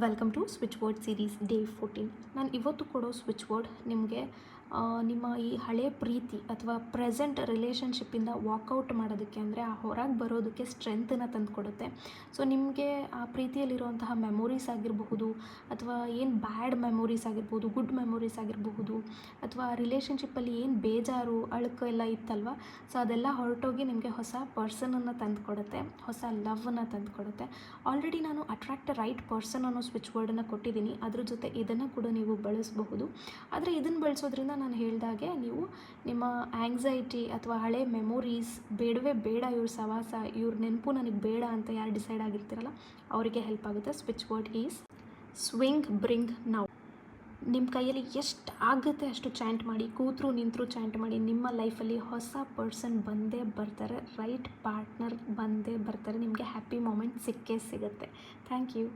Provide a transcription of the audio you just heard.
Welcome to switch word series day 14. ನಾನು ಇವತ್ತು ಕೊಡೋ ಸ್ವಿಚ್ ವರ್ಡ್ ನಿಮಗೆ ನಿಮ್ಮ ಈ ಹಳೆ ಪ್ರೀತಿ ಅಥವಾ ಪ್ರೆಸೆಂಟ್ ರಿಲೇಷನ್ಶಿಪ್ಪಿಂದ ವಾಕೌಟ್ ಮಾಡೋದಕ್ಕೆ, ಅಂದರೆ ಆ ಹೊರಗೆ ಬರೋದಕ್ಕೆ ಸ್ಟ್ರೆಂತನ್ನು ತಂದು ಕೊಡುತ್ತೆ. ಸೊ ನಿಮಗೆ ಆ ಪ್ರೀತಿಯಲ್ಲಿರುವಂತಹ ಮೆಮೊರೀಸ್ ಆಗಿರಬಹುದು, ಅಥವಾ ಏನು ಬ್ಯಾಡ್ ಮೆಮೊರೀಸ್ ಆಗಿರ್ಬೋದು, ಗುಡ್ ಮೆಮೊರೀಸ್ ಆಗಿರಬಹುದು, ಅಥವಾ ರಿಲೇಷನ್ಶಿಪ್ಪಲ್ಲಿ ಏನು ಬೇಜಾರು ಅಳುಕು ಎಲ್ಲ ಇತ್ತಲ್ವ, ಸೊ ಅದೆಲ್ಲ ಹೊರಟೋಗಿ ನಿಮಗೆ ಹೊಸ ಪರ್ಸನನ್ನು ತಂದು ಕೊಡುತ್ತೆ, ಹೊಸ ಲವ್ವನ್ನು ತಂದು ಕೊಡುತ್ತೆ. ಆಲ್ರೆಡಿ ನಾನು ಅಟ್ರಾಕ್ಟ್ ರೈಟ್ ಪರ್ಸನ್ ಅನ್ನೋ ಸ್ವಿಚ್ ವರ್ಡನ್ನು ಕೊಟ್ಟಿದ್ದೀನಿ. ಅದ್ರ ಜೊತೆ ಇದನ್ನು ಕೂಡ ನೀವು ಬಳಸಬಹುದು. ಆದರೆ ಇದನ್ನು ಬಳಸೋದ್ರಿಂದ ನಾನು ಹೇಳಿದಾಗೆ ನೀವು ನಿಮ್ಮ ಆ್ಯಂಗ್ಸೈಟಿ ಅಥವಾ ಹಳೆ ಮೆಮೊರೀಸ್, ಬೇಡವೇ ಬೇಡ ಇವ್ರ ಸವಾಸ, ಇವ್ರ ನೆನಪು ನನಗೆ ಬೇಡ ಅಂತ ಯಾರು ಡಿಸೈಡ್ ಆಗಿರ್ತೀರಲ್ಲ ಅವರಿಗೆ ಹೆಲ್ಪ್ ಆಗುತ್ತೆ. Switch word is swing bring now. ನಿಮ್ಮ ಕೈಯಲ್ಲಿ ಎಷ್ಟು ಆಗುತ್ತೆ ಅಷ್ಟು ಚಾಂಟ್ ಮಾಡಿ, ಕೂತರು ನಿಂತರೂ ಚಾಂಟ್ ಮಾಡಿ. ನಿಮ್ಮ ಲೈಫಲ್ಲಿ ಹೊಸ ಪರ್ಸನ್ ಬಂದೇ ಬರ್ತಾರೆ, ರೈಟ್ ಪಾರ್ಟ್ನರ್ ಬಂದೇ ಬರ್ತಾರೆ. ನಿಮಗೆ ಹ್ಯಾಪಿ ಮೂಮೆಂಟ್ ಸಿಕ್ಕೇ ಸಿಗುತ್ತೆ. Thank you.